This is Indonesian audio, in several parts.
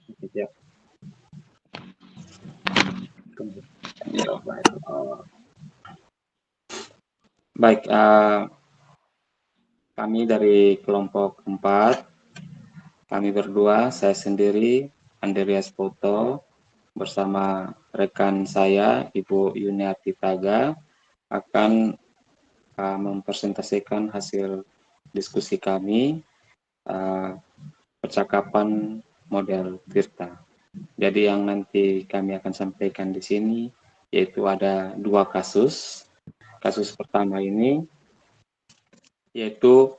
Siap. Baik, kami dari kelompok 4, kami berdua, saya sendiri, Andreas Poto, bersama rekan saya, Ibu Yuniarti Taga, akan mempresentasikan hasil diskusi kami, percakapan model Tirta. Jadi yang nanti kami akan sampaikan di sini, yaitu ada 2 kasus. Kasus pertama ini, yaitu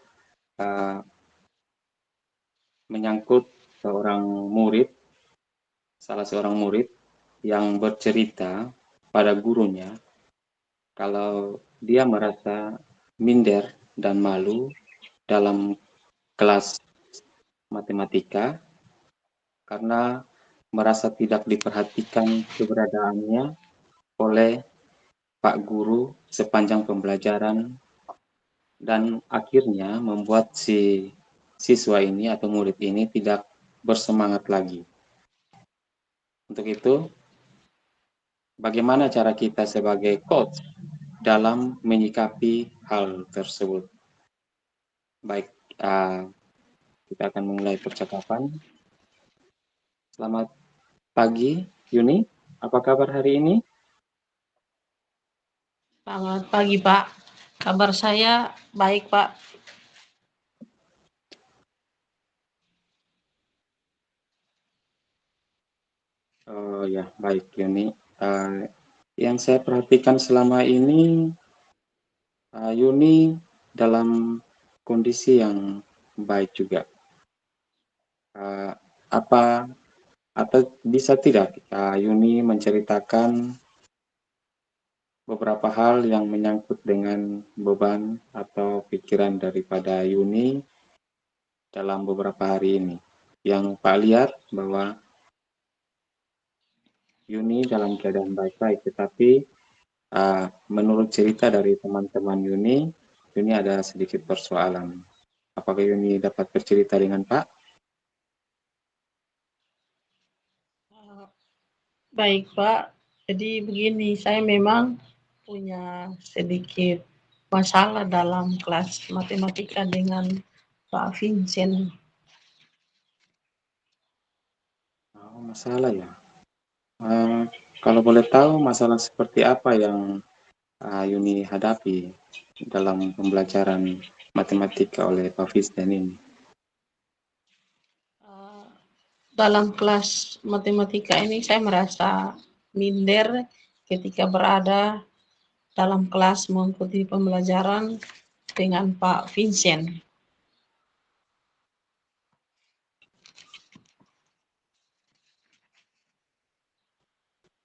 menyangkut salah seorang murid yang bercerita pada gurunya kalau dia merasa minder dan malu dalam kelas matematika karena merasa tidak diperhatikan keberadaannya oleh Pak Guru sepanjang pembelajaran, dan akhirnya membuat si siswa ini atau murid ini tidak bersemangat lagi. Untuk itu, bagaimana cara kita sebagai coach dalam menyikapi hal tersebut? Baik, kita akan memulai percakapan. Selamat pagi, Yuni. Apa kabar hari ini? Selamat pagi, Pak. Kabar saya baik, Pak. Oh ya, baik, Yuni. Yang saya perhatikan selama ini, Yuni dalam kondisi yang baik juga. Apa atau bisa tidak Yuni menceritakan beberapa hal yang menyangkut dengan beban atau pikiran daripada Yuni dalam beberapa hari ini? Yang Pak lihat bahwa Yuni dalam keadaan baik-baik, tetapi menurut cerita dari teman-teman Yuni ada sedikit persoalan. Apakah Yuni dapat bercerita dengan Pak? Baik, Pak. Jadi begini, saya memang punya sedikit masalah dalam kelas matematika dengan Pak Vincent. Oh, masalah ya. Kalau boleh tahu masalah seperti apa yang Yuni hadapi dalam pembelajaran matematika oleh Pak Vincent ini? Dalam kelas matematika ini saya merasa minder ketika berada dalam kelas mengikuti pembelajaran dengan Pak Vincent.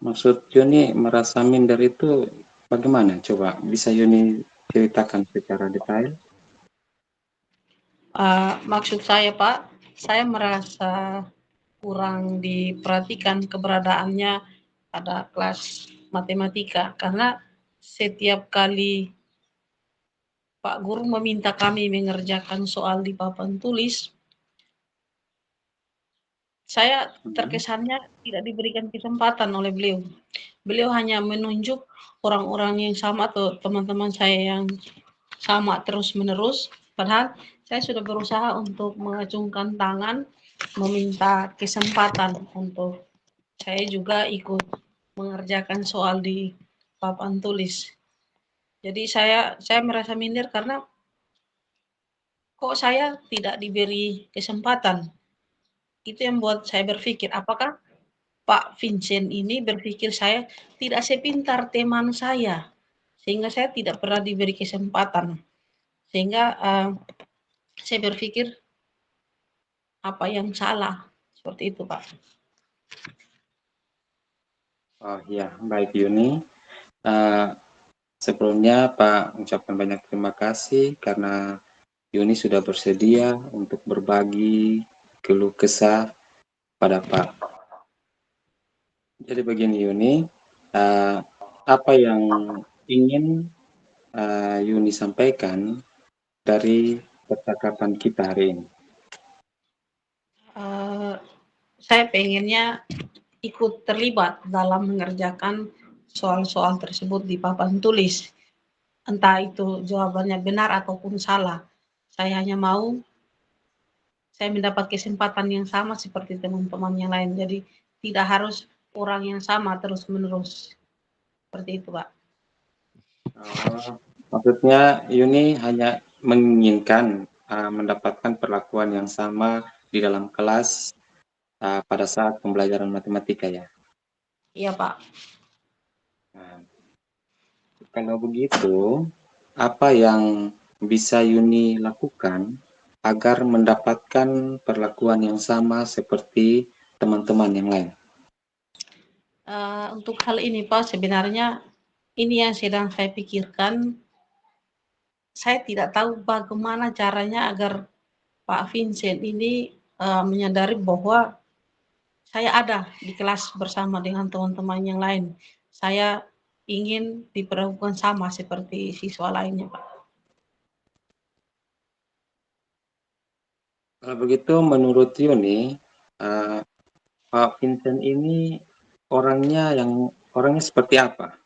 Maksud Yuni merasa minder itu bagaimana? Coba bisa Yuni ceritakan secara detail? Maksud saya, Pak, saya merasa kurang diperhatikan keberadaannya pada kelas matematika karena setiap kali Pak Guru meminta kami mengerjakan soal di papan tulis, saya terkesannya tidak diberikan kesempatan oleh beliau. Beliau hanya menunjuk orang-orang yang sama atau teman-teman saya yang sama terus-menerus, padahal saya sudah berusaha untuk mengacungkan tangan, meminta kesempatan untuk saya juga ikut mengerjakan soal di papan tulis. Jadi saya merasa minder karena kok saya tidak diberi kesempatan. Itu yang buat saya berpikir, apakah Pak Vincent ini berpikir saya tidak sepintar teman saya, sehingga saya tidak pernah diberi kesempatan. Sehingga saya berpikir apa yang salah, seperti itu, Pak. Oh ya, baik Yuni. Sebelumnya Pak ucapkan banyak terima kasih karena Yuni sudah bersedia untuk berbagi keluh kesah pada Pak. Jadi begini Yuni, apa yang ingin Yuni sampaikan dari percakapan kita hari ini? saya pengennya ikut terlibat dalam mengerjakan soal-soal tersebut di papan tulis. Entah itu jawabannya benar ataupun salah. Saya hanya mau saya mendapat kesempatan yang sama seperti teman-teman yang lain. Jadi tidak harus orang yang sama terus-menerus. Seperti itu, Pak. Oh, maksudnya Yuni hanya menginginkan mendapatkan perlakuan yang sama di dalam kelas pada saat pembelajaran matematika ya. Iya, Pak. Nah, kalau begitu, apa yang bisa Yuni lakukan agar mendapatkan perlakuan yang sama seperti teman-teman yang lain? Untuk hal ini, Pak, sebenarnya ini yang sedang saya pikirkan. Saya tidak tahu bagaimana caranya agar Pak Vincent ini menyadari bahwa saya ada di kelas bersama dengan teman-teman yang lain. Saya ingin diperlakukan sama seperti siswa lainnya, Pak. Kalau begitu, menurut Yuni, uh, Pak Vincent ini orangnya seperti apa?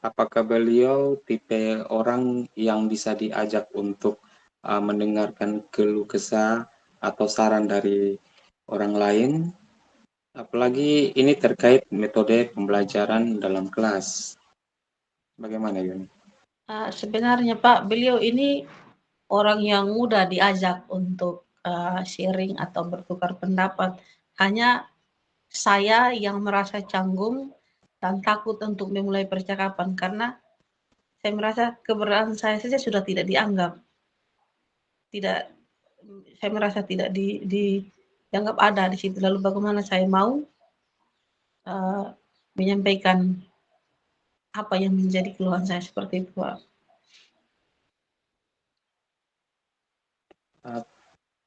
Apakah beliau tipe orang yang bisa diajak untuk mendengarkan keluh kesah atau saran dari orang lain? Apalagi ini terkait metode pembelajaran dalam kelas. Bagaimana, Yuni? Sebenarnya Pak, beliau ini orang yang mudah diajak untuk sharing atau bertukar pendapat. Hanya saya yang merasa canggung dan takut untuk memulai percakapan karena saya merasa keberadaan saya saja sudah tidak dianggap. Tidak, saya merasa tidak dianggap ada di situ. Lalu bagaimana saya mau menyampaikan apa yang menjadi keluhan saya seperti itu, Pak.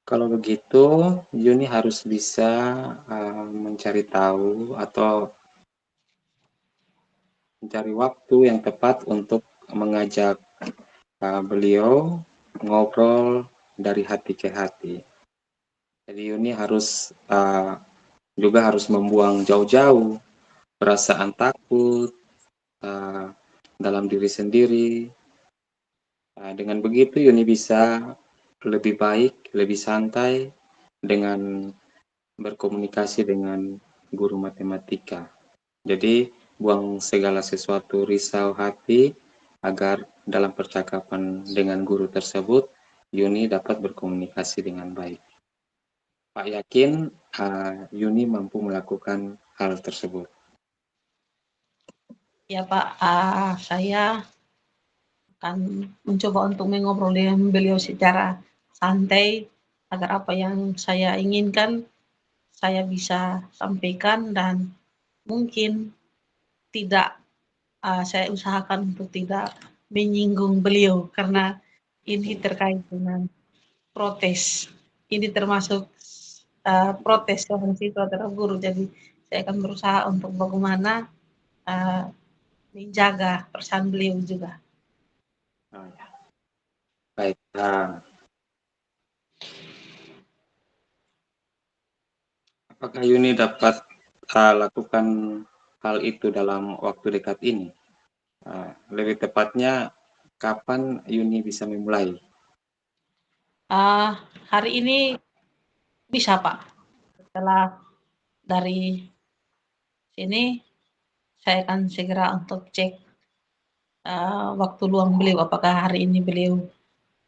Kalau begitu, Yuni harus bisa mencari tahu atau mencari waktu yang tepat untuk mengajak beliau ngobrol dari hati ke hati. Jadi Yuni juga harus membuang jauh-jauh perasaan takut dalam diri sendiri. Dengan begitu Yuni bisa lebih baik, lebih santai dengan berkomunikasi dengan guru matematika. Jadi buang segala sesuatu risau hati agar dalam percakapan dengan guru tersebut Yuni dapat berkomunikasi dengan baik. Pak yakin Yuni mampu melakukan hal tersebut. Ya Pak, saya akan mencoba untuk mengobrol dengan beliau secara santai agar apa yang saya inginkan saya bisa sampaikan dan mungkin tidak saya usahakan untuk tidak menyinggung beliau karena ini terkait dengan protes. Ini termasuk protes dari siswa terhadap guru. Jadi saya akan berusaha untuk bagaimana menjaga perasaan beliau juga. Oh, ya. Baik. Apakah Yuni dapat lakukan hal itu dalam waktu dekat ini? Lebih tepatnya, kapan Yuni bisa memulai? Hari ini bisa Pak. Setelah dari sini saya akan segera untuk cek waktu luang beliau. Apakah hari ini beliau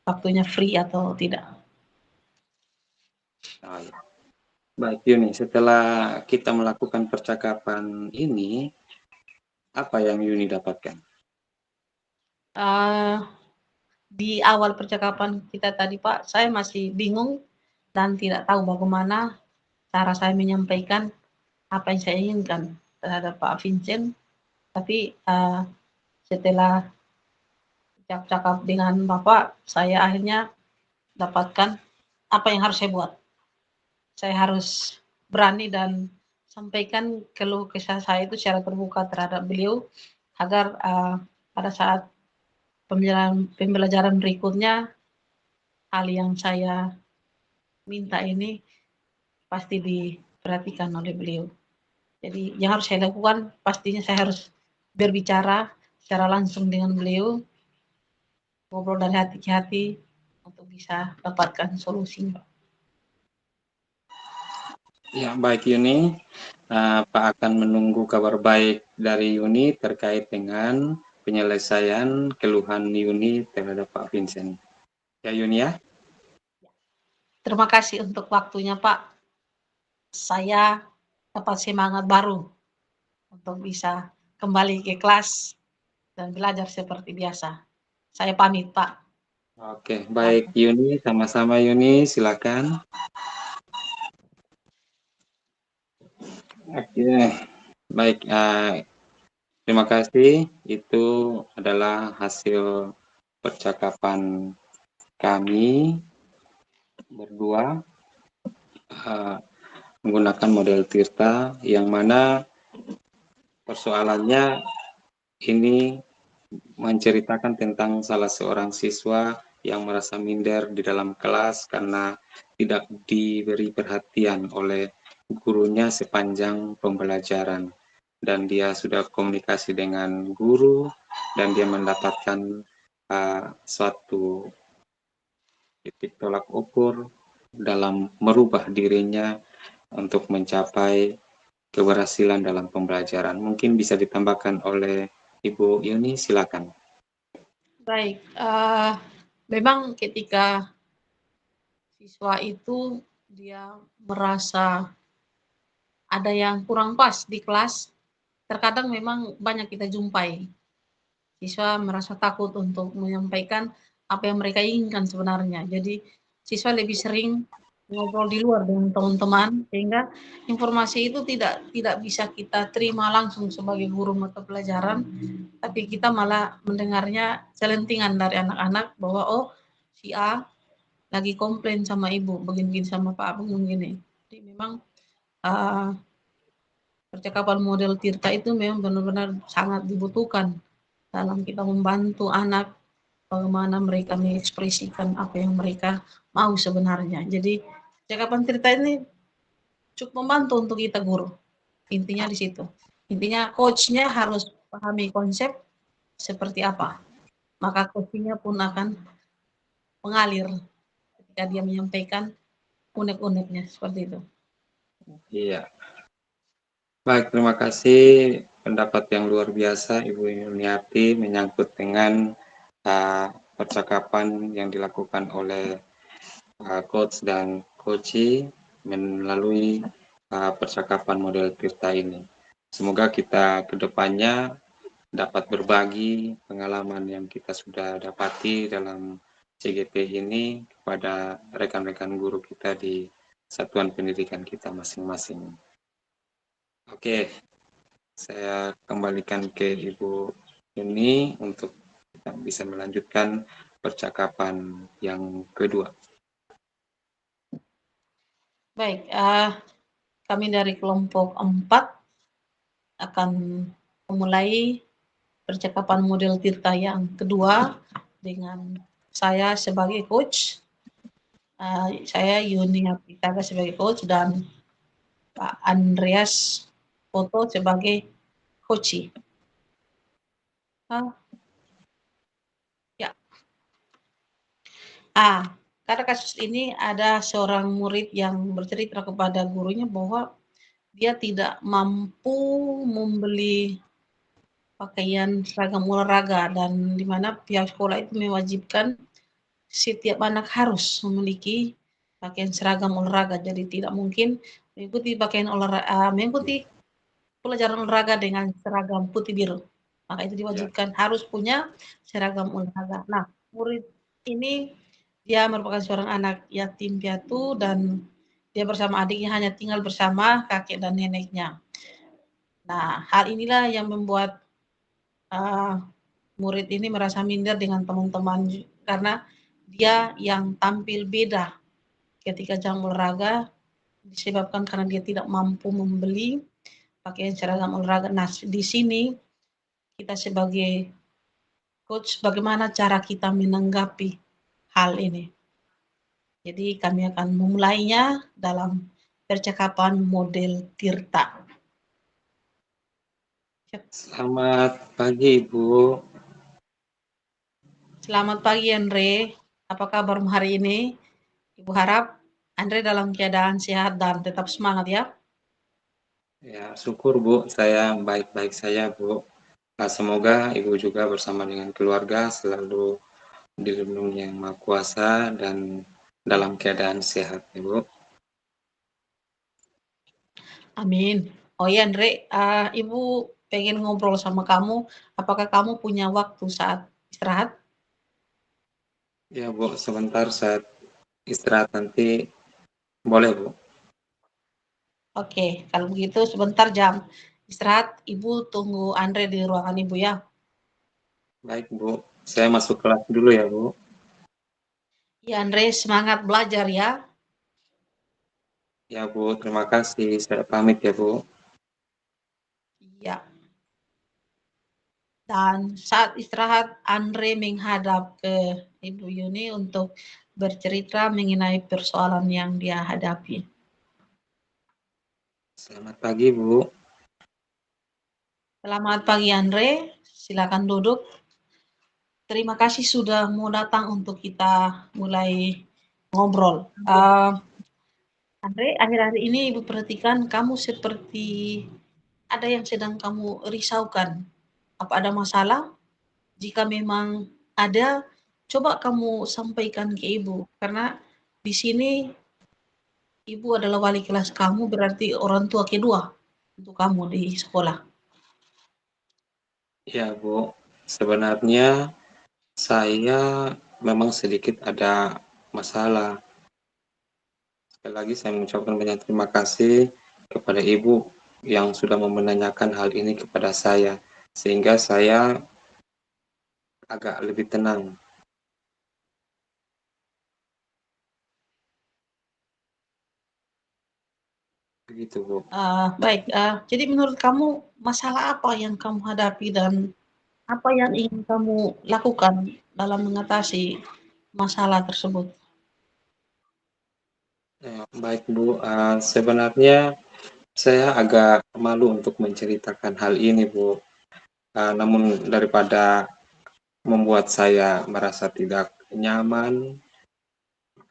waktunya free atau tidak? Oh, ya. Baik Yuni, setelah kita melakukan percakapan ini, apa yang Yuni dapatkan? Di awal percakapan kita tadi Pak, saya masih bingung dan tidak tahu bagaimana cara saya menyampaikan apa yang saya inginkan terhadap Pak Vincent. Tapi setelah cakap dengan Bapak, saya akhirnya dapatkan apa yang harus saya buat. Saya harus berani dan sampaikan keluh kesah saya itu secara terbuka terhadap beliau agar pada saat pembelajaran berikutnya hal yang saya minta ini pasti diperhatikan oleh beliau. Jadi yang harus saya lakukan pastinya saya harus berbicara secara langsung dengan beliau, ngobrol dari hati ke hati untuk bisa dapatkan solusi. Ya, baik Yuni. Pak akan menunggu kabar baik dari Yuni terkait dengan penyelesaian keluhan Yuni terhadap Pak Vincent. Ya Yuni ya. Terima kasih untuk waktunya Pak. Saya dapat semangat baru untuk bisa kembali ke kelas dan belajar seperti biasa. Saya pamit Pak. Oke, baik Yuni, sama-sama Yuni, silakan. Oke, baik. Terima kasih. Itu adalah hasil percakapan kami berdua menggunakan model Tirta, yang mana persoalannya ini menceritakan tentang salah seorang siswa yang merasa minder di dalam kelas karena tidak diberi perhatian oleh gurunya sepanjang pembelajaran, dan dia sudah komunikasi dengan guru dan dia mendapatkan suatu titik tolak ukur dalam merubah dirinya untuk mencapai keberhasilan dalam pembelajaran. Mungkin bisa ditambahkan oleh Ibu Yuni, silakan. Baik, memang ketika siswa itu dia merasa ada yang kurang pas di kelas, terkadang memang banyak kita jumpai. Siswa merasa takut untuk menyampaikan apa yang mereka inginkan sebenarnya. Jadi siswa lebih sering ngobrol di luar dengan teman-teman, sehingga informasi itu tidak bisa kita terima langsung sebagai guru mata pelajaran, tapi kita malah mendengarnya celentingan dari anak-anak bahwa oh si A lagi komplain sama ibu, begini-begini sama Pak, begini-begini. Jadi memang percakapan model Tirta itu memang benar-benar sangat dibutuhkan dalam kita membantu anak bagaimana mereka mengekspresikan apa yang mereka mau sebenarnya. Jadi percakapan Tirta ini cukup membantu untuk kita guru. Intinya di situ. Intinya coachnya harus pahami konsep seperti apa. Maka coachingnya pun akan mengalir ketika dia menyampaikan unek-uneknya seperti itu. Iya. Baik, terima kasih pendapat yang luar biasa Ibu Yuniarti menyangkut dengan percakapan yang dilakukan oleh coach dan coachi melalui percakapan model Tirta ini. Semoga kita kedepannya dapat berbagi pengalaman yang kita sudah dapati dalam CGP ini kepada rekan-rekan guru kita di satuan pendidikan kita masing-masing. Oke, saya kembalikan ke Ibu Yuni untuk kita bisa melanjutkan percakapan yang kedua. Baik, kami dari kelompok 4 akan memulai percakapan model Tirta yang kedua dengan saya sebagai coach, saya Yuni Apitaga sebagai coach dan Pak Andreas Foto sebagai coach. Ya. Pada kasus ini ada seorang murid yang bercerita kepada gurunya bahwa dia tidak mampu membeli pakaian seragam olahraga, dan di mana pihak sekolah itu mewajibkan setiap anak harus memiliki pakaian seragam olahraga. Jadi tidak mungkin mengikuti pelajaran olahraga dengan seragam putih biru. Maka itu diwajibkan harus punya seragam olahraga. Nah, murid ini dia merupakan seorang anak yatim piatu dan dia bersama adiknya hanya tinggal bersama kakek dan neneknya. Nah, hal inilah yang membuat murid ini merasa minder dengan teman-teman karena dia yang tampil beda ketika jam olahraga disebabkan karena dia tidak mampu membeli pakaian seragam olahraga. Nah, di sini kita sebagai coach bagaimana cara kita menanggapi hal ini. Jadi kami akan memulainya dalam percakapan model Tirta. Selamat pagi, Ibu. Selamat pagi, Andre. Apa kabarmu hari ini? Ibu harap Andre dalam keadaan sehat dan tetap semangat ya. Ya, syukur, Bu. Saya baik-baik saja, Bu. Semoga Ibu juga bersama dengan keluarga selalu dilindungi Yang Maha Kuasa dan dalam keadaan sehat, Ibu. Amin. Oh iya, Andre, Ibu pengen ngobrol sama kamu. Apakah kamu punya waktu saat istirahat? Ya, Bu, sebentar saat istirahat nanti boleh, Bu. Oke, kalau begitu sebentar jam istirahat, Ibu tunggu Andre di ruangan Ibu ya. Baik, Bu. Saya masuk kelas dulu ya, Bu. Ya, Andre, semangat belajar ya. Ya, Bu. Terima kasih. Saya pamit ya, Bu. Ya. Dan saat istirahat, Andre menghadap ke Ibu Yuni untuk bercerita mengenai persoalan yang dia hadapi. Selamat pagi, Bu. Selamat pagi, Andre. Silakan duduk. Terima kasih sudah mau datang untuk kita mulai ngobrol. Andre, akhir-akhir ini Ibu perhatikan kamu seperti ada yang sedang kamu risaukan. Apa ada masalah? Jika memang ada, coba kamu sampaikan ke Ibu. Karena di sini Ibu adalah wali kelas kamu, berarti orang tua kedua untuk kamu di sekolah. Ya, Bu. Sebenarnya saya memang sedikit ada masalah. Sekali lagi saya mengucapkan banyak terima kasih kepada Ibu yang sudah menanyakan hal ini kepada saya, sehingga saya agak lebih tenang. Begitu, Bu. Baik, jadi menurut kamu masalah apa yang kamu hadapi dan apa yang ingin kamu lakukan dalam mengatasi masalah tersebut? Ya, baik, Bu. Sebenarnya saya agak malu untuk menceritakan hal ini, Bu. Namun daripada membuat saya merasa tidak nyaman,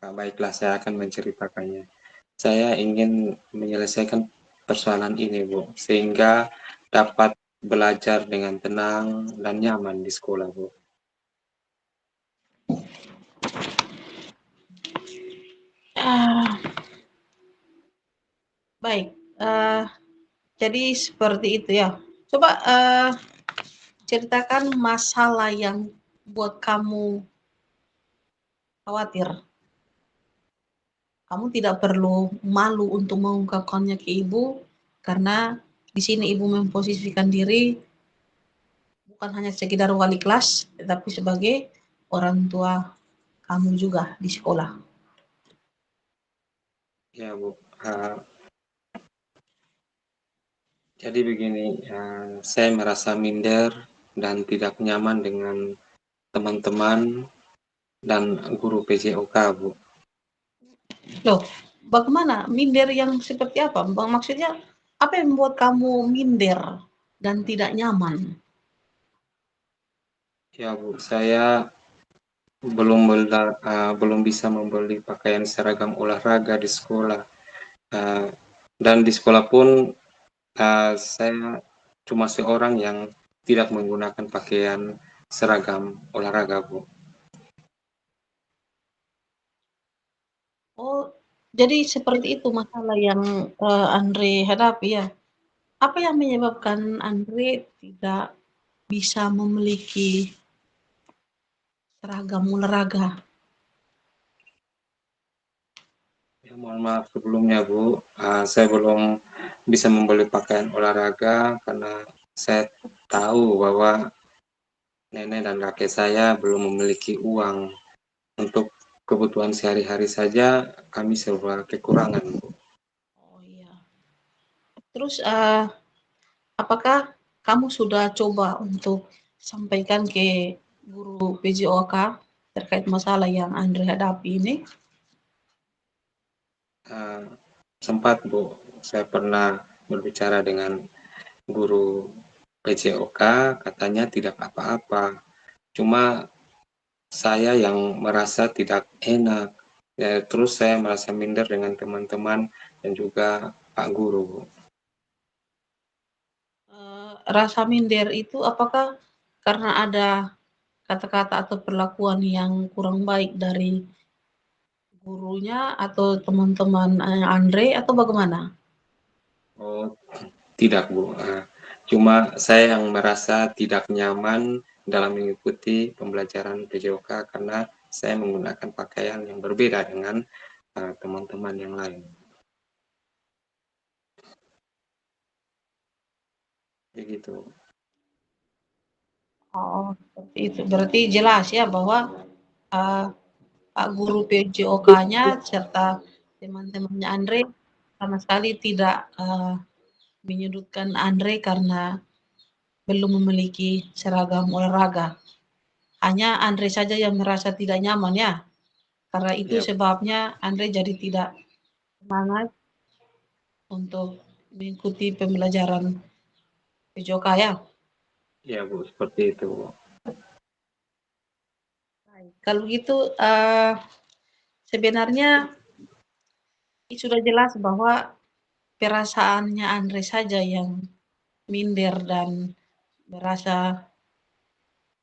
baiklah saya akan menceritakannya. Saya ingin menyelesaikan persoalan ini, Bu, sehingga dapat belajar dengan tenang dan nyaman di sekolah, Bu. Ah, baik, jadi seperti itu ya. Coba ceritakan masalah yang buat kamu khawatir. Kamu tidak perlu malu untuk mengungkapkannya ke ibu, karena di sini ibu memposisikan diri bukan hanya sekedar wali kelas, tetapi sebagai orang tua kamu juga di sekolah. Ya, Bu. Jadi begini, saya merasa minder dan tidak nyaman dengan teman-teman dan guru PJOK, Bu. Loh, bagaimana? Minder yang seperti apa? Maksudnya, apa yang membuat kamu minder dan tidak nyaman? Ya, Bu, saya belum bisa membeli pakaian seragam olahraga di sekolah. Uh, dan di sekolah pun saya cuma seorang yang tidak menggunakan pakaian seragam olahraga, Bu. Oh, jadi seperti itu masalah yang Andre hadapi ya. Apa yang menyebabkan Andre tidak bisa memiliki seragam olahraga? Ya, mohon maaf sebelumnya, Bu. Saya belum bisa membeli pakaian olahraga karena saya tahu bahwa nenek dan kakek saya belum memiliki uang untuk kebutuhan sehari-hari saja. Kami serba kekurangan, Bu. Oh iya. Terus apakah kamu sudah coba untuk sampaikan ke guru PJOK terkait masalah yang Andre hadapi ini? Uh, sempat Bu, saya pernah berbicara dengan guru PJOK, katanya tidak apa-apa. Cuma saya yang merasa tidak enak. Ya, terus saya merasa minder dengan teman-teman dan juga Pak Guru. Rasa minder itu apakah karena ada kata-kata atau perlakuan yang kurang baik dari gurunya atau teman-teman Andre atau bagaimana? Oh, tidak Bu. Cuma saya yang merasa tidak nyaman dalam mengikuti pembelajaran PJOK karena saya menggunakan pakaian yang berbeda dengan teman-teman yang lain. Begitu. Oh, seperti itu. Berarti jelas ya bahwa uh, Pak Guru PJOK-nya serta teman-temannya Andre sama sekali tidak menyudutkan Andre karena belum memiliki seragam olahraga. Hanya Andre saja yang merasa tidak nyaman ya. Karena itu Ya, sebabnya Andre jadi tidak semangat untuk mengikuti pembelajaran PJOK ya. ya Bu, seperti itu. Kalau gitu sebenarnya sudah jelas bahwa perasaannya Andre saja yang minder dan merasa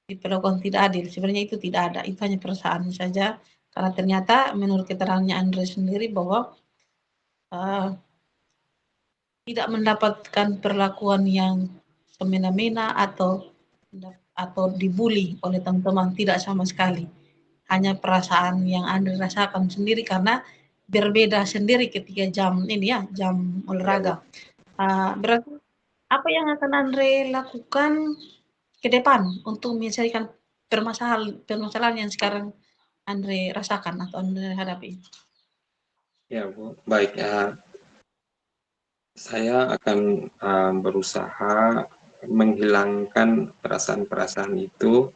diperlakukan tidak adil. Sebenarnya itu tidak ada, itu hanya perasaan saja. Karena ternyata menurut keterangannya Andre sendiri bahwa uh, tidak mendapatkan perlakuan yang semena-mena atau dibully oleh teman-teman, tidak sama sekali. Hanya perasaan yang Andre rasakan sendiri karena berbeda sendiri ketika jam ini ya, jam Ya Bu. olahraga. Berarti apa yang akan Andre lakukan ke depan untuk menyelesaikan permasalahan yang sekarang Andre rasakan atau Andre hadapi? Ya Bu, baik ya. Saya akan berusaha menghilangkan perasaan-perasaan itu.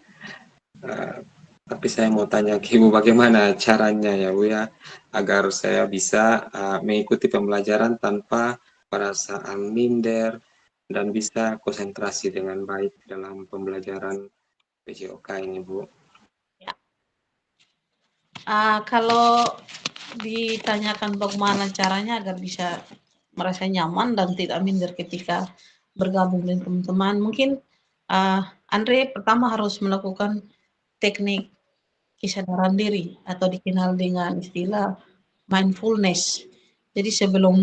Uh, tapi saya mau tanya ke Ibu bagaimana caranya ya Bu ya, agar saya bisa mengikuti pembelajaran tanpa perasaan minder dan bisa konsentrasi dengan baik dalam pembelajaran PJOK ini Bu. Ya. Kalau ditanyakan bagaimana caranya agar bisa merasa nyaman dan tidak minder ketika bergabung dengan teman-teman, mungkin Andre pertama harus melakukan teknik kesadaran diri atau dikenal dengan istilah mindfulness. Jadi sebelum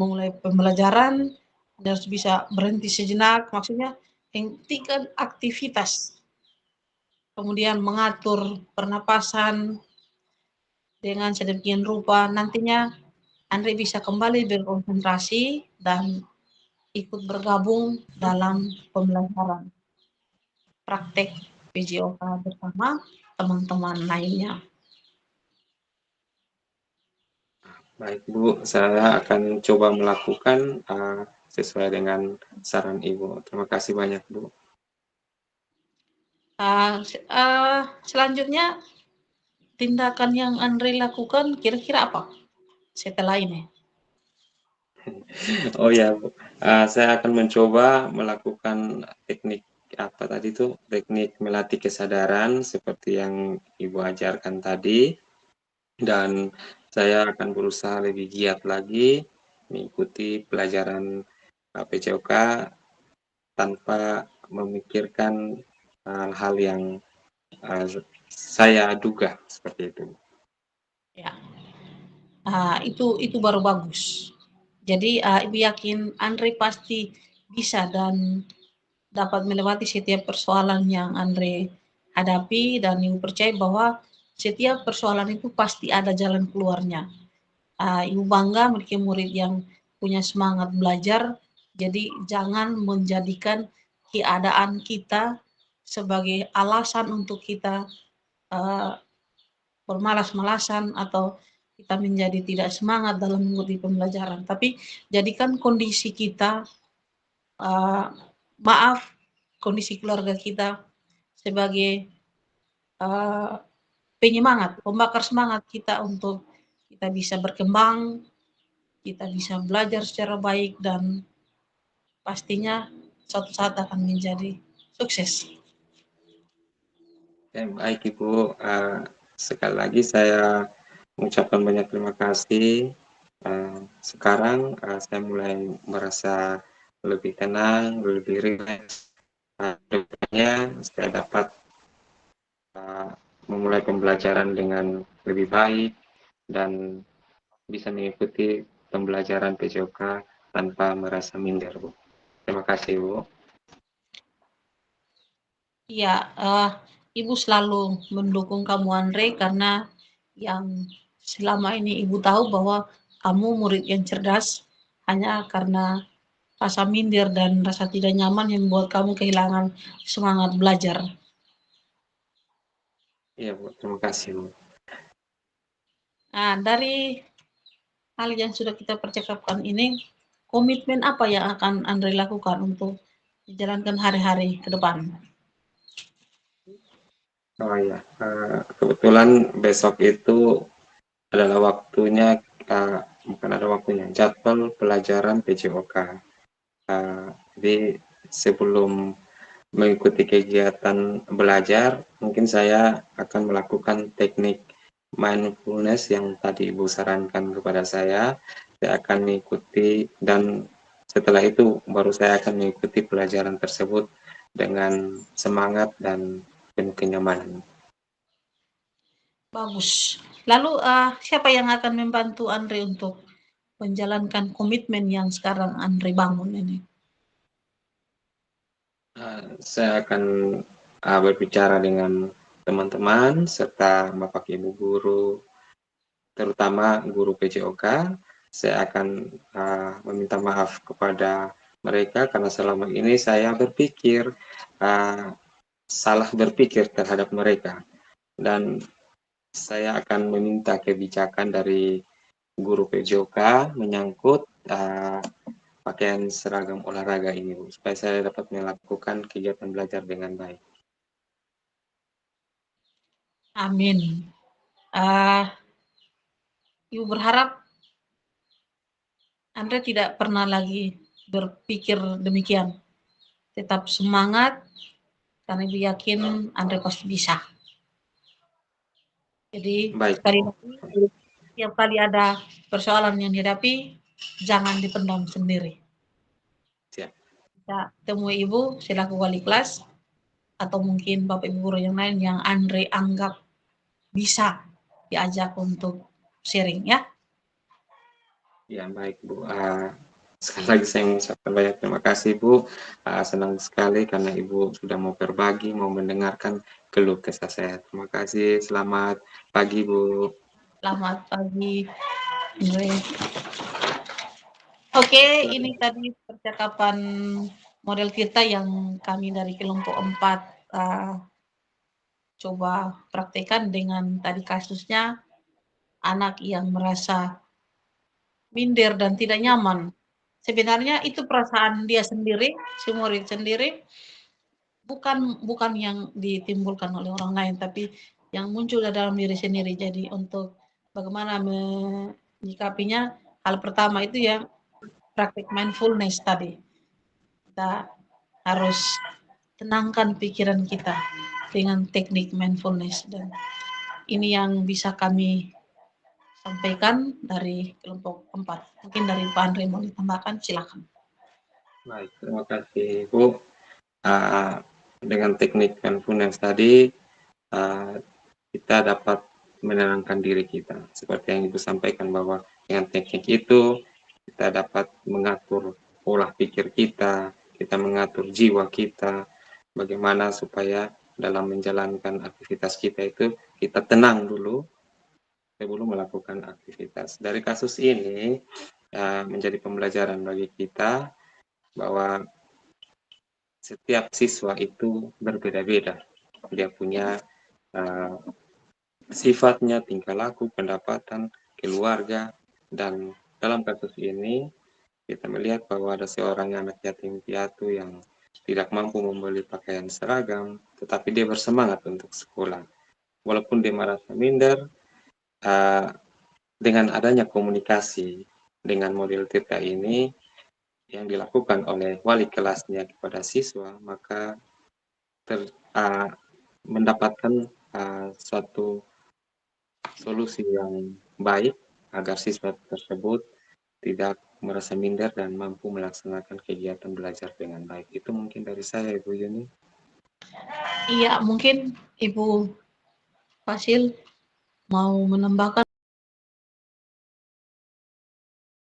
mulai pembelajaran, Anda harus bisa berhenti sejenak, maksudnya hentikan aktivitas, kemudian mengatur pernapasan dengan sedemikian rupa, nantinya Andre bisa kembali berkonsentrasi dan ikut bergabung dalam pembelajaran praktek PJOK bersama teman-teman lainnya. Baik Bu, saya akan coba melakukan sesuai dengan saran Ibu. Terima kasih banyak Bu. Selanjutnya, tindakan yang Andre lakukan kira-kira apa setelah ini? Oh ya, Bu. Saya akan mencoba melakukan teknik apa tadi itu, teknik melatih kesadaran seperti yang Ibu ajarkan tadi, dan saya akan berusaha lebih giat lagi mengikuti pelajaran PCOK tanpa memikirkan hal-hal yang uh, saya duga seperti itu. Ya, itu baru bagus. Jadi Ibu yakin Andre pasti bisa dan dapat melewati setiap persoalan yang Andre hadapi dan Ibu percaya bahwa setiap persoalan itu pasti ada jalan keluarnya. Ibu bangga memiliki murid yang punya semangat belajar, jadi jangan menjadikan keadaan kita sebagai alasan untuk kita uh, bermalas-malasan atau kita menjadi tidak semangat dalam mengikuti pembelajaran. Tapi jadikan kondisi kita, uh, maaf, kondisi keluarga kita sebagai uh, penyemangat, pembakar semangat kita untuk kita bisa berkembang, kita bisa belajar secara baik, dan pastinya suatu saat akan menjadi sukses. Baik Ibu, sekali lagi saya mengucapkan banyak terima kasih. Sekarang saya mulai merasa lebih tenang, lebih rileks. Kedepannya saya dapat memulai pembelajaran dengan lebih baik dan bisa mengikuti pembelajaran PJOK tanpa merasa minder, Bu. Terima kasih, Bu. Ya, Ibu selalu mendukung kamu Andre, karena yang selama ini Ibu tahu bahwa kamu murid yang cerdas, hanya karena rasa minder dan rasa tidak nyaman yang membuat kamu kehilangan semangat belajar. Iya, Bu. Terima kasih, Bu. Nah, dari hal yang sudah kita percakapkan ini, komitmen apa yang akan Andre lakukan untuk menjalankan hari-hari ke depan? Oh iya, kebetulan besok itu adalah waktunya, bukan ada waktunya, jadwal pelajaran PJOK. Jadi sebelum mengikuti kegiatan belajar, mungkin saya akan melakukan teknik mindfulness yang tadi Ibu sarankan kepada saya. Saya akan mengikuti, dan setelah itu baru saya akan mengikuti pelajaran tersebut dengan semangat dan penuh kenyamanan. Bagus. Lalu siapa yang akan membantu Andre untuk menjalankan komitmen yang sekarang Andre bangun ini? Saya akan berbicara dengan teman-teman serta Bapak Ibu guru, terutama guru PJOK. Saya akan meminta maaf kepada mereka karena selama ini saya berpikir salah berpikir terhadap mereka, dan saya akan meminta kebijakan dari guru PJOK menyangkut pakaian seragam olahraga ini, Bu, supaya saya dapat melakukan kegiatan belajar dengan baik. Amin. Ibu berharap Andre tidak pernah lagi berpikir demikian. Tetap semangat, karena Ibu yakin Andre pasti bisa. Jadi Baik. sekali lagi, setiap kali ada persoalan yang dihadapi, jangan dipendam sendiri. Siap. Kita temui Ibu selaku wali kelas, atau mungkin Bapak Ibu guru yang lain yang Andre anggap bisa diajak untuk sharing ya. Ya, baik Bu. Sekali lagi saya mengucapkan banyak terima kasih Bu. Senang sekali karena Ibu sudah mau berbagi, mau mendengarkan keluh kesah saya. Terima kasih. Selamat pagi Bu. Selamat pagi, Andre. Oke, ini tadi percakapan model kita yang kami dari kelompok 4 coba praktekkan dengan tadi kasusnya anak yang merasa minder dan tidak nyaman. Sebenarnya itu perasaan dia sendiri, si murid sendiri, bukan yang ditimbulkan oleh orang lain, tapi yang muncul dalam diri sendiri. Jadi untuk bagaimana menyikapinya, hal pertama itu ya praktik mindfulness tadi. Kita harus tenangkan pikiran kita dengan teknik mindfulness, dan ini yang bisa kami sampaikan dari kelompok 4. Mungkin dari Pak Andre mau ditambahkan, silakan. Baik, terima kasih Bu. Dengan teknik mindfulness tadi, kita dapat menenangkan diri kita. Seperti yang Ibu sampaikan bahwa dengan teknik itu kita dapat mengatur pola pikir kita, kita mengatur jiwa kita, bagaimana supaya dalam menjalankan aktivitas kita itu kita tenang dulu sebelum melakukan aktivitas. Dari kasus ini menjadi pembelajaran bagi kita bahwa setiap siswa itu berbeda-beda. Dia punya sifatnya, tingkah laku, pendapatan, keluarga, dan dalam kasus ini kita melihat bahwa ada seorang anak yatim piatu yang tidak mampu membeli pakaian seragam, tetapi dia bersemangat untuk sekolah. Walaupun dia merasa minder, dengan adanya komunikasi dengan model TETA ini yang dilakukan oleh wali kelasnya kepada siswa, maka mendapatkan suatu solusi yang baik agar siswa tersebut tidak merasa minder dan mampu melaksanakan kegiatan belajar dengan baik. Itu mungkin dari saya, Ibu Yuni. Iya, mungkin Ibu Fasil mau menambahkan